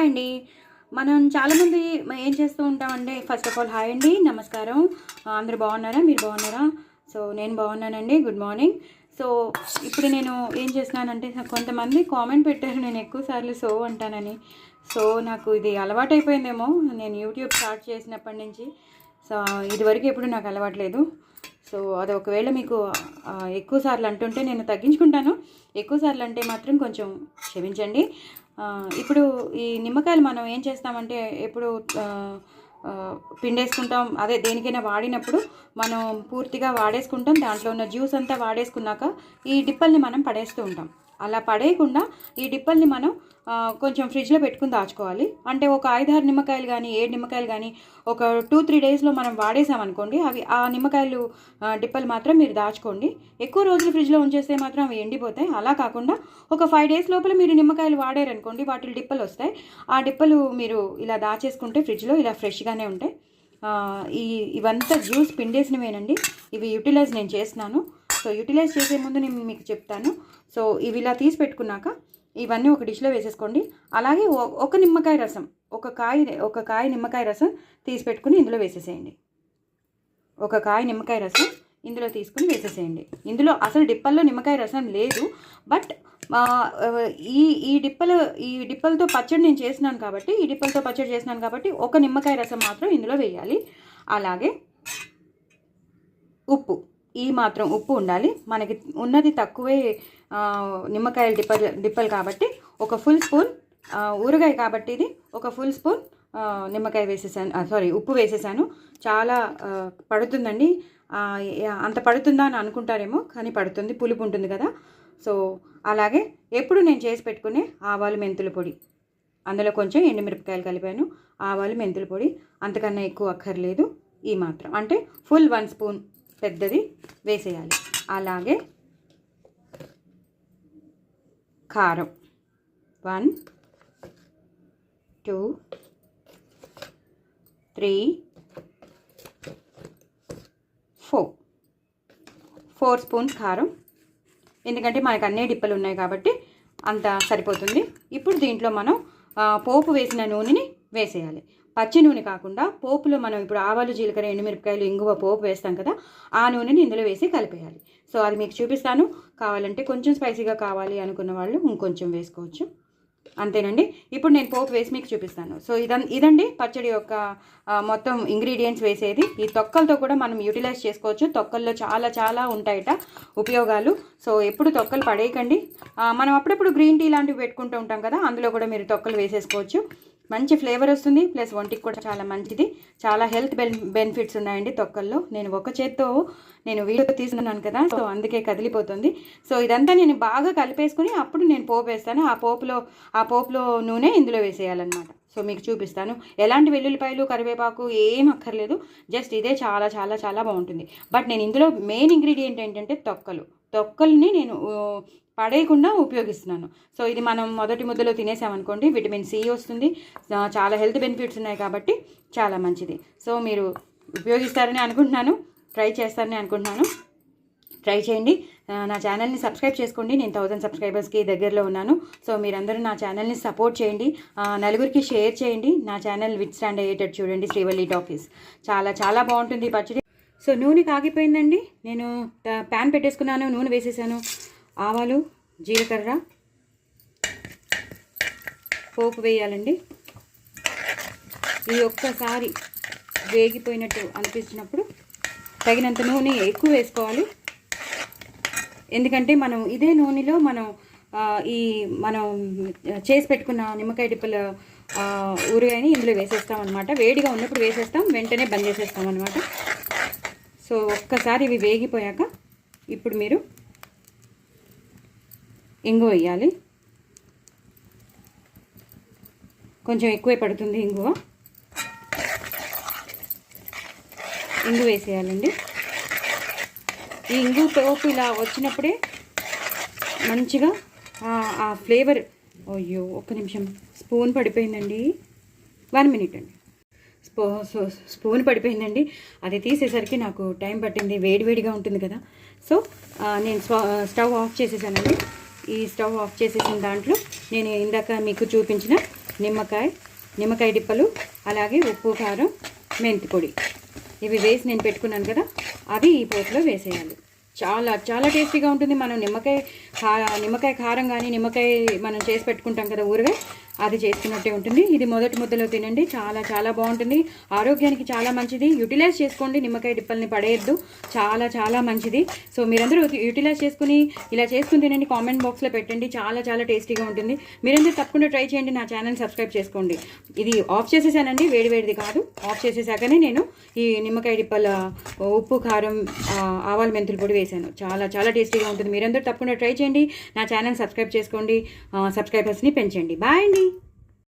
Hi అండి. మనం చాలామంది ఏం చేస్తూ ఉంటామంటే, ఫస్ట్ ఆఫ్ ఆల్ హాయ్ అండి, నమస్కారం. అందరూ బాగున్నారా? మీరు బాగున్నారా? సో నేను బాగున్నానండి. Good morning. సో ఇప్పుడు నేను ఏం చేస్తున్నానంటే, కొంతమంది కామెంట్ పెట్టారు నేను ఎక్కువ సార్లు సో అంటానని. సో నాకు ఇది అలవాటైపోయిందేమో, నేను యూట్యూబ్ స్టార్ట్ చేసినప్పటి నుంచి. సో ఇదివరకు ఎప్పుడు నాకు అలవాట్లేదు. సో అది ఒకవేళ మీకు ఎక్కువ సార్లు అంటుంటే నేను తగ్గించుకుంటాను. ఎక్కువ సార్లు అంటే మాత్రం కొంచెం క్షమించండి. ఇప్పుడు ఈ నిమ్మకాయలు మనం ఏం చేస్తామంటే, ఎప్పుడు పిండేసుకుంటాం, అదే దేనికైనా వాడినప్పుడు మనం పూర్తిగా వాడేసుకుంటాం. దాంట్లో ఉన్న జ్యూస్ అంతా వాడేసుకున్నాక ఈ డిప్పల్ని మనం పడేస్తూ ఉంటాం. అలా పడేయకుండా ఈ డిప్పల్ని మనం కొంచెం ఫ్రిడ్జ్లో పెట్టుకుని దాచుకోవాలి. అంటే ఒక 5-6 నిమ్మకాయలు కానీ 7 నిమ్మకాయలు కానీ ఒక 2-3 డేస్లో మనం వాడేసామనుకోండి, అవి ఆ నిమ్మకాయలు డిప్పలు మాత్రం మీరు దాచుకోండి. ఎక్కువ రోజులు ఫ్రిడ్జ్లో ఉంచేస్తే మాత్రం అవి ఎండిపోతాయి. అలా కాకుండా ఒక 5 డేస్ లోపల మీరు నిమ్మకాయలు వాడారనుకోండి, వాటి డిప్పలు వస్తాయి. ఆ డిప్పలు మీరు ఇలా దాచేసుకుంటే ఫ్రిడ్జ్లో ఇలా ఫ్రెష్గానే ఉంటాయి. ఇవంతా జ్యూస్ పిండేసినవేనండి. ఇవి యూటిలైజ్ నేను చేస్తున్నాను. సో యూటిలైజ్ చేసే ముందు నేను మీకు చెప్తాను. సో ఇవి ఇలా తీసి పెట్టుకున్నాక ఇవన్నీ ఒక డిష్లో వేసేసుకోండి. అలాగే ఒక నిమ్మకాయ రసం, ఒక కాయ నిమ్మకాయ రసం తీసి పెట్టుకుని ఇందులో వేసేసేయండి. ఒక కాయ నిమ్మకాయ రసం ఇందులో తీసుకుని వేసేసేయండి. ఇందులో అసలు డిప్పల్లో నిమ్మకాయ రసం లేదు, బట్ ఈ డిప్పలతో పచ్చడి నేను చేసినాను కాబట్టి, ఈ డిప్పలతో పచ్చడి చేసినాను కాబట్టి ఒక నిమ్మకాయ రసం మాత్రం ఇందులో వేయాలి. అలాగే ఉప్పు, ఈ మాత్రం ఉప్పు ఉండాలి. మనకి ఉన్నది తక్కువే నిమ్మకాయల డిప్పలు కాబట్టి ఒక ఫుల్ స్పూన్, ఊరగాయ కాబట్టి ఇది ఒక ఫుల్ స్పూన్ నిమ్మకాయ వేసేసాను, ఉప్పు వేసేసాను. చాలా పడుతుందండి. అంత పడుతుందా అని అనుకుంటారేమో, కానీ పడుతుంది, పులుపు ఉంటుంది కదా. సో అలాగే ఎప్పుడు నేను చేసి పెట్టుకునే ఆవాలు మెంతుల పొడి, అందులో కొంచెం ఎండుమిరపకాయలు కలిపాను. ఆవాలు మెంతుల పొడి అంతకన్నా ఎక్కువ అక్కర్లేదు. ఈ మాత్రం అంటే ఫుల్ 1 స్పూన్ పెద్దది వేసేయాలి. అలాగే కారం 1 2 3 4 స్పూన్స్ కారం. ఎందుకంటే మనకు అన్నీ డిప్పలు ఉన్నాయి కాబట్టి అంత సరిపోతుంది. ఇప్పుడు దీంట్లో మనం పోపు వేసిన నూనెని వేసేయాలి. పచ్చి నూనె కాకుండా పోపులో మనం ఇప్పుడు ఆవాలు, జీలకర్ర, ఎండుమిరపకాయలు, ఇంగువ పోపు వేస్తాం కదా, ఆ నూనెని ఇందులో వేసి కలిపేయాలి. సో అది మీకు చూపిస్తాను. కావాలంటే కొంచెం స్పైసీగా కావాలి అనుకున్న వాళ్ళు ఇంకొంచెం వేసుకోవచ్చు. అంతేనండి. ఇప్పుడు నేను పోపు వేసి మీకు చూపిస్తాను. సో ఇదండి పచ్చడి యొక్క మొత్తం ఇంగ్రీడియంట్స్ వేసేది. ఈ తొక్కలతో కూడా మనం యూటిలైజ్ చేసుకోవచ్చు. తొక్కల్లో చాలా చాలా ఉంటాయట ఉపయోగాలు. సో ఎప్పుడు తొక్కలు పడేయకండి. మనం అప్పుడప్పుడు గ్రీన్ టీ లాంటివి పెట్టుకుంటూ ఉంటాం కదా, అందులో కూడా మీరు తొక్కలు వేసేసుకోవచ్చు. మంచి ఫ్లేవర్ వస్తుంది, ప్లస్ ఒంటికి కూడా చాలా మంచిది. చాలా హెల్త్ బెనిఫిట్స్ ఉన్నాయండి తొక్కల్లో. నేను ఒక చేత్తో వీడియో తీసుకున్నాను కదా, సో అందుకే కదిలిపోతుంది. సో ఇదంతా నేను బాగా కలిపేసుకుని అప్పుడు నేను పోపు వేస్తాను. ఆ పోపులో నూనె ఇందులో వేసేయాలన్నమాట. సో మీకు చూపిస్తాను. ఎలాంటి వెల్లుల్లిపాయలు, కరివేపాకు ఏం అక్కర్లేదు, జస్ట్ ఇదే చాలా చాలా చాలా బాగుంటుంది. బట్ నేను ఇందులో మెయిన్ ఇంగ్రీడియంట్ ఏంటంటే తొక్కల్ని నేను పడేయకుండా ఉపయోగిస్తున్నాను. సో ఇది మనం మొదటి ముద్దలో తినేసామనుకోండి, విటమిన్ సి వస్తుంది, చాలా హెల్త్ బెనిఫిట్స్ ఉన్నాయి కాబట్టి చాలా మంచిది. సో మీరు ఉపయోగిస్తారని అనుకుంటున్నాను, ట్రై చేస్తారని అనుకుంటున్నాను. ట్రై చేయండి. నా ఛానల్ని సబ్స్క్రైబ్ చేసుకోండి. నేను 1000 సబ్స్క్రైబర్స్కి దగ్గరలో ఉన్నాను. సో మీరందరూ నా ఛానల్ని సపోర్ట్ చేయండి, నలుగురికి షేర్ చేయండి. నా ఛానల్ విత్ స్టాండ్ అయ్యేటట్టు చూడండి. శ్రీవల్లి టాకీస్ చాలా చాలా బాగుంటుంది పచ్చడి. సో నూనె కాగిపోయిందండి. నేను ప్యాన్ పెట్టేసుకున్నాను, నూనె వేసేసాను. ఆవాలు, జీలకర్ర, పోపు వేయాలండి. ఈ ఒక్కసారి వేగిపోయినట్టు అనిపించినప్పుడు తగినంత నూనె ఎక్కువ వేసుకోవాలి. ఎందుకంటే మనం ఇదే నూనెలో మనం చేసి పెట్టుకున్న నిమ్మకాయ డిప్పల ఊరగాయని ఇందులో వేసేస్తాం అనమాట. వేడిగా ఉన్నప్పుడు వేసేస్తాం, వెంటనే బంద్ చేసేస్తాం అనమాట. సో ఒక్కసారి ఇవి వేగిపోయాక ఇప్పుడు మీరు ఇంగువ వేయాలి. కొంచెం ఎక్కువే పడుతుంది ఇంగువ వేసేయాలండి. ఈ ఇంగువ పోపు ఇలా వచ్చినప్పుడే మంచిగా ఆ ఫ్లేవర్. అయ్యో ఒక్క నిమిషం, స్పూన్ పడిపోయిందండి. 1 మినిట్ అండి. స్పూన్ పడిపోయిందండి. అది తీసేసరికి నాకు టైం పట్టింది, వేడివేడిగా ఉంటుంది కదా. సో నేను స్టవ్ ఆఫ్ చేసేసానండి. ఈ స్టవ్ ఆఫ్ చేసేసిన దాంట్లో నేను ఇందాక మీకు చూపించిన నిమ్మకాయ డిప్పలు, అలాగే ఉప్పు, కారం, మెంతి పొడి ఇవి వేసి నేను పెట్టుకున్నాను కదా, అది ఈ పోపులో వేసేయాలి. చాలా చాలా టేస్టీగా ఉంటుంది. మనం నిమ్మకాయ కారం కానీ నిమ్మకాయ మనం చేసి పెట్టుకుంటాం కదా ఊరగాయ, అది చేసుకున్నట్టే ఉంటుంది. ఇది మొదటి ముద్దలో తినండి, చాలా చాలా బాగుంటుంది. ఆరోగ్యానికి చాలా మంచిది. యూటిలైజ్ చేసుకోండి, నిమ్మకాయ డిప్పల్ని పడేయద్దు, చాలా చాలా మంచిది. సో మీరందరూ యూటిలైజ్ చేసుకుని ఇలా చేసుకుని తినండి. కామెంట్ బాక్స్లో పెట్టండి, చాలా చాలా టేస్టీగా ఉంటుంది. మీరందరూ తప్పకుండా ట్రై చేయండి. నా ఛానల్ సబ్స్క్రైబ్ చేసుకోండి. ఇది ఆఫ్ చేసేసానండి, వేడివేడిది కాదు. ఆఫ్ చేసేసాకనే నేను ఈ నిమ్మకాయ డిప్పల ఉప్పు, కారం, ఆవాల మెంతుల పొడి వేసాను. చాలా చాలా టేస్టీగా ఉంటుంది. మీరందరూ తప్పకుండా ట్రై చేయండి. నా ఛానల్ సబ్స్క్రైబ్ చేసుకోండి, సబ్స్క్రైబర్స్ని పెంచండి. బాయ్ అండి.